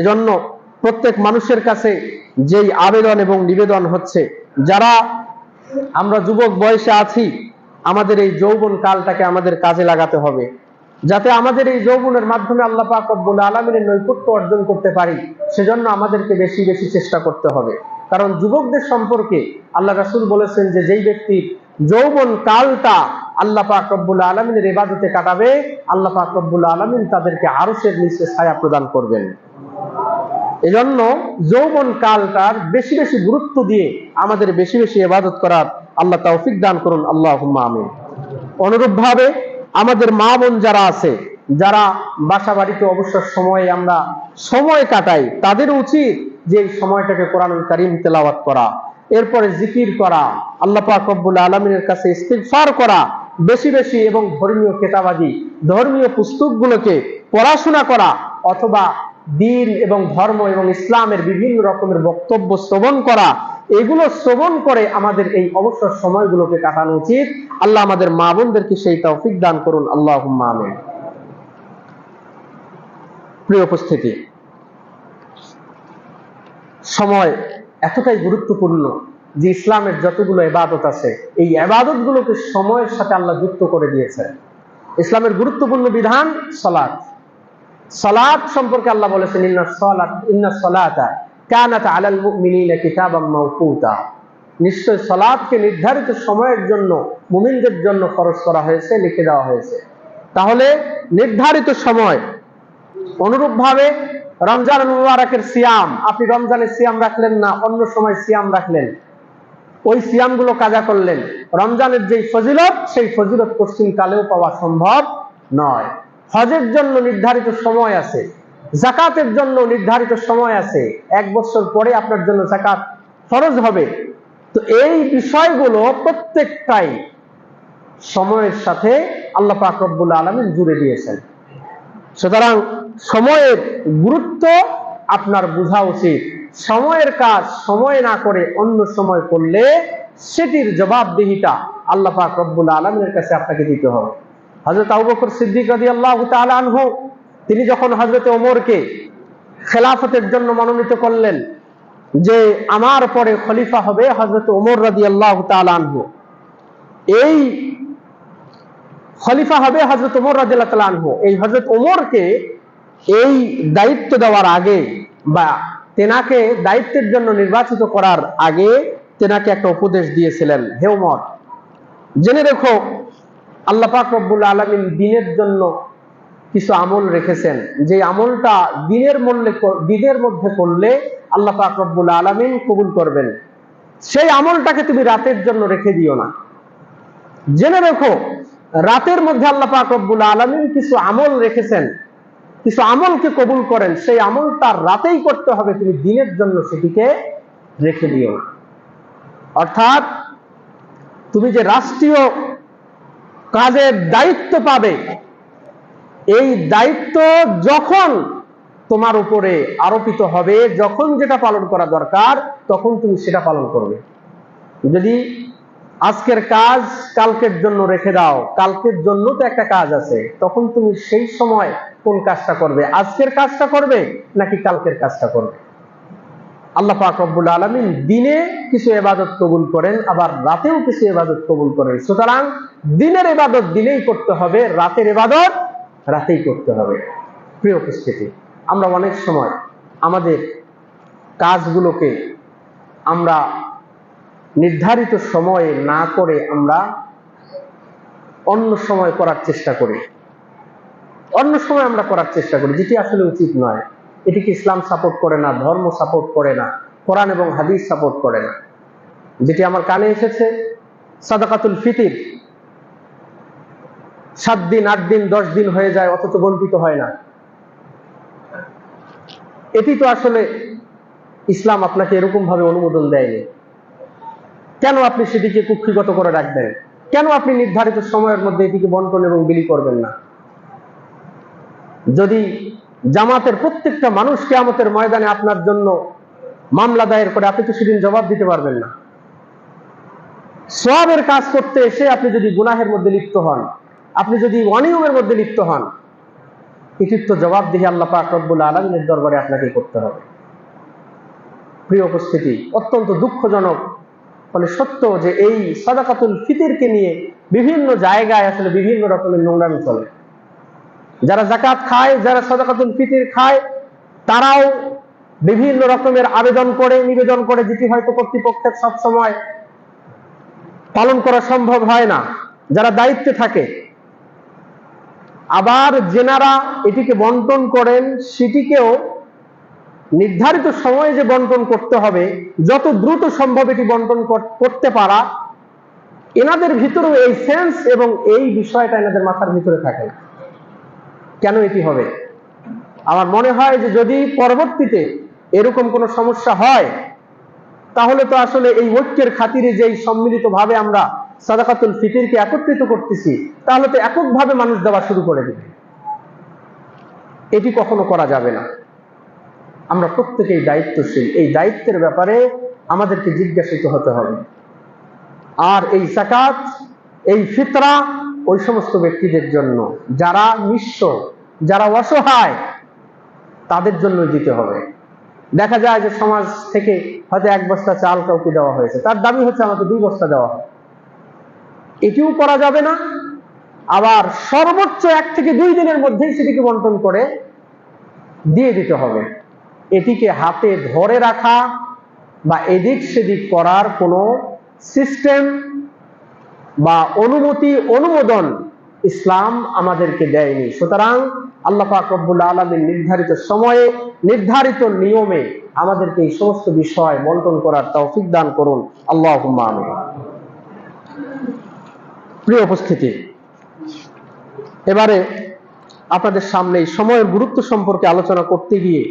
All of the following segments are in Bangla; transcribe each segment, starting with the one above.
এজন্য প্রত্যেক মানুষের কাছে যেই আবেদন এবং নিবেদন হচ্ছে, যারা আমরা যুবক বয়সে আছি, আমাদের এই যৌবন কালটাকে আমাদের কাজে লাগাতে হবে, যাতে আমাদের এই যৌবনের মাধ্যমে আল্লাহ পাক রব্বুল আলামিনের নৈকট্য অর্জন করতে পারি। সেজন্য আমাদেরকে বেশি বেশি চেষ্টা করতে হবে। কারণ যুবকদের সম্পর্কে আল্লাহ রাসূল বলেছেন যে যেই ব্যক্তি যৌবন কালটা আল্লাহ পাক রব্বুল আলামিনের ইবাদতে কাটাবে, আল্লাহ পাক রব্বুল আলামিন তাদেরকে আরশের নিচে ছায়া প্রদান করবেন। এজন্য যৌবন কালটার বেশি বেশি গুরুত্ব দিয়ে আমাদের বেশি বেশি ইবাদত করার আল্লাহ তৌফিক দান করুন, আল্লাহুম্মা আমিন। অনুরূপভাবে আমাদের মা বোন যারা আছে, যারা বাসা বাড়িতে অবসর সময়ে আমরা সময় কাটাই, তাদের উচিত যে এই সময়টাকে কোরআনুল কারীম তেলাওয়াত করা, এরপরে জিকির করা, আল্লাহ পাক রব্বুল আলামিনের কাছে ইস্তিগফার করা বেশি বেশি, এবং ধর্মীয় কিতাবাদি ধর্মীয় পুস্তকগুলোকে পড়াশোনা করা, অথবা দ্বীন এবং ধর্ম এবং ইসলামের বিভিন্ন রকমের বক্তব্য শ্রবণ করা। এগুলো শ্রবণ করে আমাদের এই অবসর সময়গুলোকে কাটানো উচিত। আল্লাহ আমাদের মা বোনদেরকে সেই তৌফিক দান করুন, আল্লাহুম্মা আমিন। প্রিয় উপস্থিতি, সময় এতটাই গুরুত্বপূর্ণ যে ইসলামের যতগুলো ইবাদত আছে, এই ইবাদতগুলোকে সময়ের সাথে আল্লাহ যুক্ত করে দিয়েছেন। ইসলামের গুরুত্বপূর্ণ বিধান সালাত। সালাত সম্পর্কে আল্লাহ বলেছেন, ইন্নাস সালাতা কানাত আলাল মুমিনিনা কিতাবাম মাওকুতা। নিশ্চয় সালাতকে নির্ধারিত সময়ের জন্য মুমিনদের জন্য ফরজ করা হয়েছে, লিখে দেওয়া হয়েছে। তাহলে নির্ধারিত সময়। অনুরূপভাবে রমজান মুবারকের সিয়াম, আপনি রমজানের সিয়াম রাখলেন না, অন্য সময় সিয়াম রাখলেন, ওই সিয়ামগুলো কাজা করলেন, রমজানের যেই ফজিলত, সেই ফজিলত পশ্চিম কালেও পাওয়া সম্ভব নয়। হজের জন্য নির্ধারিত সময় আছে, যাকাতের জন্য নির্ধারিত সময় আছে, 1 বছর পরে আপনার জন্য যাকাত ফরজ হবে। তো এই বিষয়গুলো প্রত্যেকটাই সময়ের সাথে আল্লাহ পাক রব্বুল আলামিন জুড়ে দিয়েছেন। সুতরাং সময়ের গুরুত্ব আপনার বোঝা উচিত। সময়ের কাজ সময় না করে অন্য সময় করলে সেটির জবাবদিহিতা আল্লাহ পাক রব্বুল আলামিনের কাছে আপনাকে দিতে হবে। হযরত আবু বকর সিদ্দিক রাদিয়াল্লাহু তাআলা আনহু, তিনি যখন হযরত ওমরকে খেলাফতের জন্য মনোনীত করলেন যে আমার পরে খলিফা হবে হযরত ওমর রাদিয়াল্লাহু তাআলা আনহু, এই খলিফা হবে হযরত ওমর রাদিয়াল্লাহু তাআলা আনহু, এই হযরত ওমরকে এই দায়িত্ব দেওয়ার আগে বা তেনাকে দায়িত্বের জন্য নির্বাচিত করার আগে তেনাকে একটা উপদেশ দিয়েছিলেন, হে ওমর, জেনে রেখো আল্লাহ পাক রব্বুল আলামিন দ্বীনের জন্য কিছু আমল রেখেছেন, যে আমলটা দ্বীনের মধ্যে করলে আল্লাহ পাক রব্বুল আলামিন কবুল করবেন। সেই আমলটাকে তুমি রাতের জন্য রেখে দিও না। জেনে রেখো রাতের মধ্যে আল্লাহ পাক রব্বুল আলামিন কিছু আমল রেখেছেন, কিছু আমলকে কবুল করেন, সেই আমলটা রাতেই করতে হবে, তুমি দিনের জন্য সেটিকে রেখে দিও না। অর্থাৎ তুমি যে রাষ্ট্রীয় কাজের দায়িত্ব পাবে, এই দায়িত্ব যখন তোমার উপরে আরোপিত হবে, যখন যেটা পালন করা দরকার তখন তুমি সেটা পালন করবে। যদি আজকের কাজ কালকের জন্য রেখে দাও, কালকের জন্য তো একটা কাজ আছে, তখন তুমি সেই সময় কোন কাজটা করবে? আজকের কাজটা করবে নাকি কালকের কাজটা করবে? আল্লাহ পাক রব্বুল আলামিন দিনে কিছু ইবাদত কবুল করেন, আবার রাতেও কিছু ইবাদত কবুল করেন। সুতরাং দিনের ইবাদত দিনেই করতে হবে, রাতের ইবাদত রাতেই করতে হবে। প্রিয় উপস্থিতি, আমরা অনেক সময় আমাদের কাজগুলোকে আমরা নির্ধারিত সময়ে না করে আমরা অন্য সময় করার চেষ্টা করি, যেটি আসলে উচিত নয়। এটিকে ইসলাম সাপোর্ট করে না, ধর্ম সাপোর্ট করে না, কোরআন এবং হাদিস সাপোর্ট করে না। যেটি আমার কানে এসেছে, সাদাকাতুল ফিতির 7 দিন 8 দিন 10 দিন হয়ে যায় অথচ বন্টিত হয় না। এটি তো আসলে ইসলাম আপনাকে এরকম ভাবে অনুমোদন দেয়নি। কেন আপনি সেটিকে কুক্ষিগত করে রাখবেন? কেন আপনি নির্ধারিত সময়ের মধ্যে এটিকে বন্টন এবং বিলি করবেন না? যদি জামাতের প্রত্যেকটা মানুষ কিয়ামতের ময়দানে আপনার জন্য মামলা দায়ের করে, আপনি তো সেদিন জবাব দিতে পারবেন না। সওয়াবের কাজ করতে এসে আপনি যদি গুনাহের মধ্যে লিপ্ত হন, আপনি যদি অনিয়মের মধ্যে লিপ্ত হন, এটির তো জবাবদিহি আল্লাহ পাক রব্বুল আলামিনের দরবারে আপনাকে করতে হবে। প্রিয় উপস্থিতি, অত্যন্ত দুঃখজনক মানে সত্য যে এই সাদাকাতুল ফিতরকে নিয়ে বিভিন্ন জায়গায় আসলে বিভিন্ন রকমের নোংরামি চলে। যারা যাকাত খায়, যারা সাদাকাতুল ফিতর খায়, তারাও বিভিন্ন রকমের আবেদন করে, নিবেদন করে, যেটি হয়তো কর্তৃপক্ষের সবসময় পালন করা সম্ভব হয় না, যারা দায়িত্বে থাকে। আবার যেনারা এটিকে বন্টন করেন, সেটিকেও নির্ধারিত সময়ে যে বন্টন করতে হবে, যত দ্রুত সম্ভব এটি বন্টন করতে পারা, এনাদের ভিতরেও এই সেন্স এবং এই বিষয়টা এনাদের মাথার ভিতরে থাকে। কেন এটি হবে? আমার মনে হয় যে যদি পরবর্তীতে এরকম কোনো সমস্যা হয়, তাহলে তো আসলে এই ঐক্যের খাতিরে যেই সম্মিলিতভাবে আমরা সাদাকাতুল ফিতরকে একত্রিত করতেছি, তাহলে তো এককভাবে মানুষ দেওয়া শুরু করে দেবে। এটি কখনো করা যাবে না। আমরা প্রত্যেকেই দায়িত্বশীল, এই দায়িত্বের ব্যাপারে আমাদেরকে জিজ্ঞাসিত হতে হবে। আর এই যাকাত, এই ফিতরা ওই সমস্ত ব্যক্তিদের জন্য যারা নিঃস্ব, যারা অসহায়, তাদের জন্য দিতে হবে। দেখা যায় যে সমাজ থেকে হয়তো 1 বস্তা চাল কাউকে দেওয়া হয়েছে, তার দাবি হচ্ছে আমাকে 2 বস্তা দেওয়া হয়। এটিও করা যাবে না। আবার সর্বোচ্চ 1 থেকে 2 দিনের মধ্যেই সেটিকে বন্টন করে দিয়ে দিতে হবে। এটিকে হাতে ধরে রাখা বা এদিক সেদিক করার কোনো সিস্টেম বা অনুমতি, অনুমোদন ইসলাম আমাদেরকে দেয়নি। সুতরাং আল্লাহ পাক রব্বুল আলামিন নির্ধারিত সময়ে, নির্ধারিত নিয়মে আমাদেরকে এই সমস্ত বিষয় বন্টন করার তৌফিক দান করুন। আল্লাহুম্মা আমিন। প্রিয় উপস্থিতি, এবারে আপনাদের সামনে এই সময়ের গুরুত্ব সম্পর্কে আলোচনা করতে গিয়ে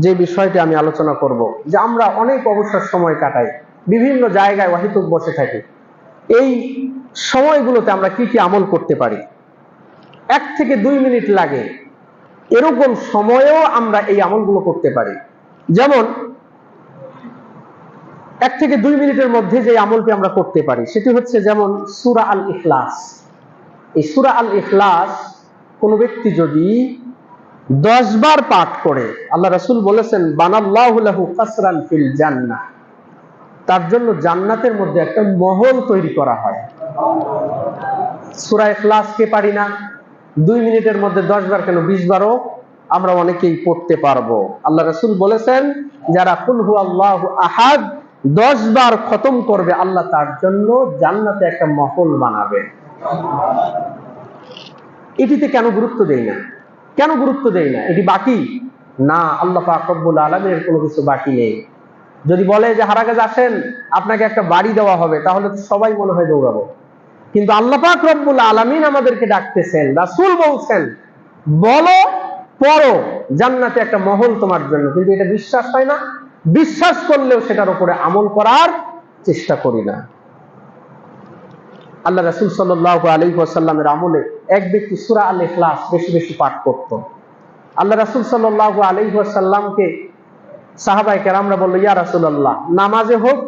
যে বিষয়টি আমি আলোচনা করব, যে আমরা অনেক অবসর সময় কাটাই, বিভিন্ন জায়গায় ওয়াহিতুক বসে থাকি। এই সময়গুলোতে আমরা কি কি আমল করতে পারি? 1 থেকে 2 মিনিট লাগে, এরকম সময়েও আমরা এই আমলগুলো করতে পারি। যেমন 1 থেকে 2 মিনিটের মধ্যে যে আমলটি আমরা করতে পারি সেটি হচ্ছে যেমন সূরা আল ইখলাস। এই সূরা আল ইখলাস কোন ব্যক্তি যদি 10 বার পাঠ করে, আল্লাহ রাসূল বলেছেন বানাল্লাহু লাহু কাসরান ফিল জান্নাহ, তার জন্য জান্নাতের মধ্যে একটা মহল তৈরি করা হয়। সূরা ইখলাস কে পারি না? 2 মিনিটের মধ্যে 10 বার কেন 20 বারও আমরা অনেকেই পড়তে পারবো। আল্লাহ রাসূল বলেছেন যারা কুল হুয়াল্লাহু আহাদ 10 বার খতম করবে, আল্লাহ তার জন্য জান্নাতে একটা মহল বানাবে। এটিতে কেন গুরুত্ব দেই না? কেন গুরুত্ব দেই না? এটি বাকি না, আল্লাহ পাক রব্বুল আলামিনের কোনো কিছু বাকি নেই। যদি বলে যে হারাগাজ আসেন আপনাকে একটা বাড়ি দেওয়া হবে, তাহলে তো সবাই মনে হয় দৌড়াবো। কিন্তু আল্লাহ পাক রব্বুল আলামিন আমাদেরকে ডাকতেছেন, রাসূল বলছেন বলো, পড়ো, জান্নাতে একটা মহল তোমার জন্য। কিন্তু এটা বিশ্বাস হয় না, বিশ্বাস করলেও সেটার উপরে আমল করার চেষ্টা করি না। আল্লাহ রাসূল সাল্লাল্লাহু আলাইহি ওয়াসাল্লামের আমলে এক ব্যক্তি সূরা আল ইখলাস বেশি বেশি পাঠ করত। আল্লাহ রাসূল সাল্লাল্লাহু আলাইহি ওয়াসাল্লামকে সাহাবায়ে কেরামরা বলল, ইয়া রাসূলুল্লাহ, নামাজে হোক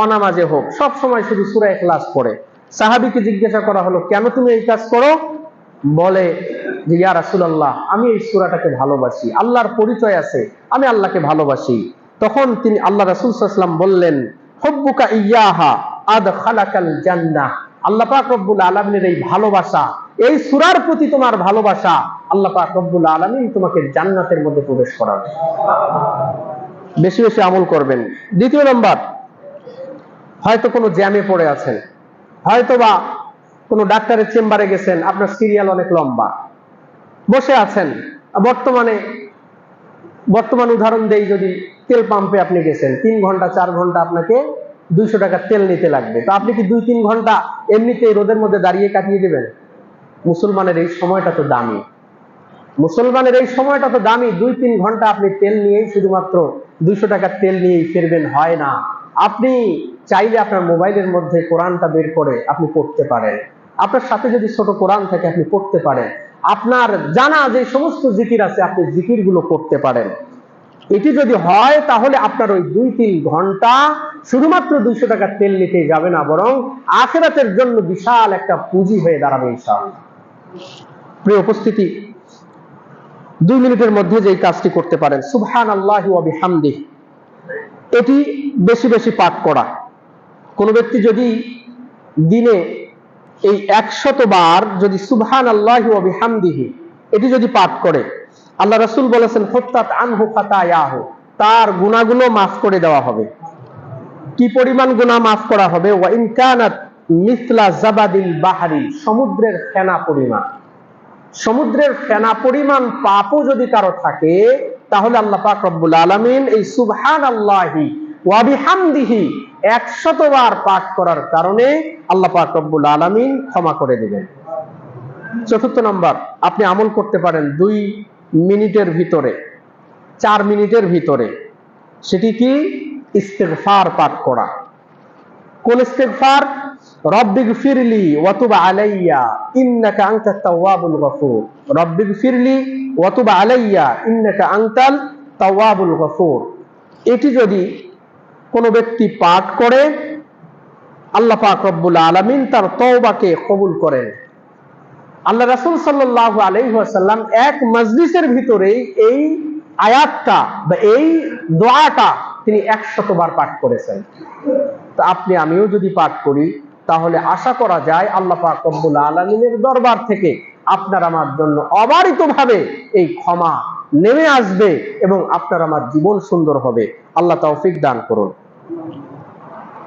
অনামাজে হোক সব সময় শুধু সূরা ইখলাস পড়ে। সাহাবীকে জিজ্ঞাসা করা হলো, কেন তুমি এই কাজ করো? বলে যে ইয়া রাসূলুল্লাহ, আমি এই সূরাটাকে ভালোবাসি, আল্লাহর পরিচয় আছে, আমি আল্লাহকে ভালোবাসি। তখন তিনি আল্লাহ রাসূল সাল্লাল্লাহু আলাইহি ওয়াসাল্লাম বললেন, হুব্বুকা ইয়াহা আদখালাকাল জান্নাহ। আল্লাহ পাক রব্বুল আলামিনের এই ভালোবাসা, এই সূরার প্রতি তোমার ভালোবাসা, আল্লাহ পাক রব্বুল আলামিন তোমাকে জান্নাতের মধ্যে প্রবেশ করাবে। বেশি বেশি আমল করবেন। দ্বিতীয় নাম্বার, হয়তো কোনো জ্যামে পড়ে আছেন, হয়তোবা কোনো ডাক্তারের চেম্বারে গেছেন, আপনার সিরিয়াল অনেক লম্বা, বসে আছেন। বর্তমান উদাহরণ দেই, যদি তেল পাম্পে আপনি গেছেন, 3 ঘন্টা 4 ঘন্টা আপনাকে 200 টাকা তেল নিতে লাগবে, তো আপনি কি 2-3 ঘন্টা এমনিতেই রোদের মধ্যে দাঁড়িয়ে কাটিয়ে দেবেন? মুসলমানের এই সময়টা তো দামি, মুসলমানের এই সময়টা তো দামি। 2-3 ঘন্টা আপনি তেল নিয়েই, শুধুমাত্র 200 টাকার তেল নিয়েই ফিরবেন, হয় না। আপনি চাইলে আপনার মোবাইলের মধ্যে কোরআনটা বের করে আপনি পড়তে পারেন। আপনার সাথে যদি ছোট কোরআন থাকে আপনি পড়তে পারেন। আপনার জানা যে সমস্ত জিকির আছে আপনি জিকিরগুলো করতে পারেন। এটি যদি হয় তাহলে আপনার ওই 2-3 ঘন্টা শুধুমাত্র 200 টাকার তেল নিতে যাবে না, বরং আখিরাতের জন্য বিশাল একটা পুঁজি হয়ে দাঁড়াবে ইনশাআল্লাহ। প্রিয় উপস্থিতি, 2 মিনিটের মধ্যে যেই কাজটি করতে পারেন, সুবহানাল্লাহি ওয়া বিহামদিহি, এটি বেশি বেশি পাঠ করা। কোন ব্যক্তি যদি দিনে এই 100 বার যদি সুবহানাল্লাহি ওয়া বিহামদিহি এটি যদি পাঠ করে, আল্লাহ রাসূল বলেছেন হুত্তাত আনহু খাতায়াহু, তার গুনাহগুলো মাফ করে দেওয়া হবে। কি পরিমাণ গুনাহ মাফ করা হবে? ওয়া ইন কানাত মিসলা জাবাদিল বাহরি, সমুদ্রের ফেনা পরিমাণ। সমুদ্রের ফেনা পরিমাণ পাপও যদি কারো থাকে, তাহলে আল্লাহ পাক রব্বুল আলামিন এই সুবহানাল্লাহি ওয়া বিহামদিহি 100 বার পাঠ করার কারণে আল্লাহ পাক রব্বুল আলামিন ক্ষমা করে দিবেন। চতুর্থ নম্বর, আপনি আমল করতে পারেন 2 মিনিটের ভিতরে, 4 মিনিটের ভিতরে। সেটি কি? ইস্তিগফার পাঠ করা। কোন ইস্তিগফার? রব্বিগফিরলি ওয়া তুব আলাইয়া ইন্নাকা আনতাত তাওয়াবুল গফুর। রব্বিগফিরলি ওয়া তুব আলাইয়া ইন্নাকা আনতাল তাওয়াবুল গফুর। এটি যদি কোন ব্যক্তি পাঠ করে, আল্লাহ পাক রব্বুল আলামিন তার তওবাকে কবুল করেন। আল্লাহ রাসূল সাল্লাল্লাহু আলাইহি ওয়াসাল্লাম এক মজলিসের ভিতরেই এই আয়াতটা বা এই দোয়াটা তিনি 100 বার পাঠ করেছেন। তো আপনি আমিও যদি পাঠ করি, তাহলে আশা করা যায় আল্লাহ পাক রব্বুল আলামিনের দরবার থেকে আপনার আমার জন্য অবারিতভাবে এই ক্ষমা নেমে আসবে এবং আপনার আমার জীবন সুন্দর হবে। আল্লাহ তৌফিক দান করুন।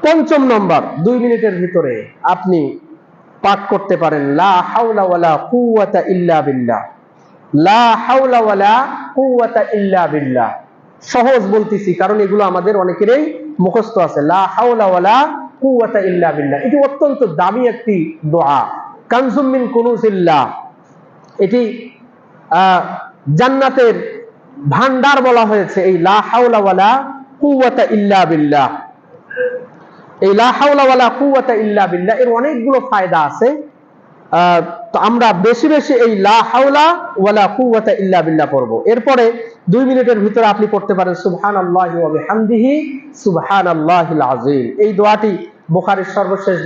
পঞ্চম নম্বর, 2 মিনিটের ভিতরে আপনি পাঠ করতে পারেন লা হাওলা ওয়ালা কুওয়াতা ইল্লা বিল্লাহ। লা হাওলা ওয়ালা কুওয়াতা ইল্লা বিল্লাহ। সহজ বলতেছি কারণ এগুলো আমাদের অনেকেরই মুখস্থ আছে। লা হাওলা ওয়ালা কুওয়াতা ইল্লা বিল্লাহ, এটি অত্যন্ত দামি একটি দোয়া। কানজুম মিন কুনুজিল্লাহ, এটি জান্নাতের ভান্ডার বলা হয়েছে এই লা হাওলা ওয়ালা কুওয়াতা ইল্লা বিল্লাহ। এই লা হাওলা ওয়ালা কুওয়াতা ইল্লা বিল্লাহ এর অনেকগুলো ফায়দা আছে। তো আমরা বেশি বেশি এই লা হাওলা ওয়ালা কুওয়াতা ইল্লা বিল্লাহ পড়ব। এরপরে 2 মিনিটের ভিতরে আপনি পড়তে পারেন সুবহানাল্লাহি ওয়া বিহামদিহি সুবহানাল্লাহিল আযীম। এই দোয়াটি বুখারীর সর্বশেষ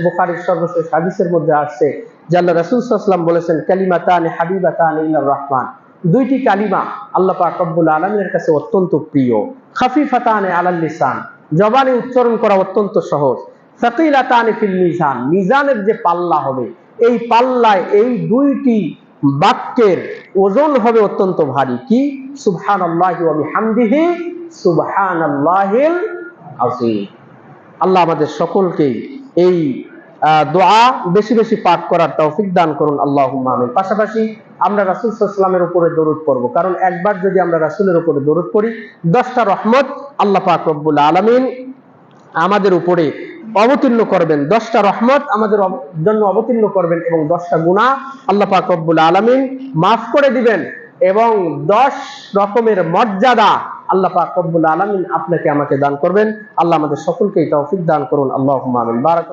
হাদিসের মধ্যে আসছে যে আল্লাহ রাসূল সাল্লাল্লাহু আলাইহি ওয়াসাল্লাম বলেছেন কালিমাতানি হাবিবাতানি ইলার রহমান, 2টি কালিমা আল্লাহ পাক রব্বুল আলামিনের কাছে অত্যন্ত প্রিয়। খাফিফাতানি আলাল লিসান, জবানে উচ্চারণ করা অত্যন্ত সহজ। সাকিলাতানি ফিল মিজান, মিজানের যে পাল্লা হবে, এই পাল্লায় এই 2টি বাক্যের ওজন হবে অত্যন্ত ভারী। কি? সুবহানাল্লাহি ওয়া বিহামদিহি সুবহানাল্লাহিল আযীম। আল্লাহ আমাদের সকলকে এই দোয়া বেশি বেশি পাঠ করার তৌফিক দান করুন, আল্লাহুম্মা আমিন। পাশাপাশি আমরা রাসূল সাল্লাল্লাহু আলাইহি ওয়াসাল্লামের উপরে দরুদ পড়ব, কারণ একবার যদি আমরা রাসূলের উপরে দরুদ পড়ি, 10টা রহমত আল্লাহ পাক রব্বুল আলামিন আমাদের উপরে অবতীর্ণ করবেন। 10টা রহমত আমাদের জন্য অবতীর্ণ করবেন এবং 10টা গুনাহ আল্লাহ পাক রব্বুল আলামিন মাফ করে দিবেন এবং 10 রকমের মর্যাদা আল্লাহ পাক রব্বুল আলামিন আপনাকে আমাকে দান করবেন। আল্লাহ আমাদের সকলকে তৌফিক দান করুন, আল্লাহুম্মা আমিন।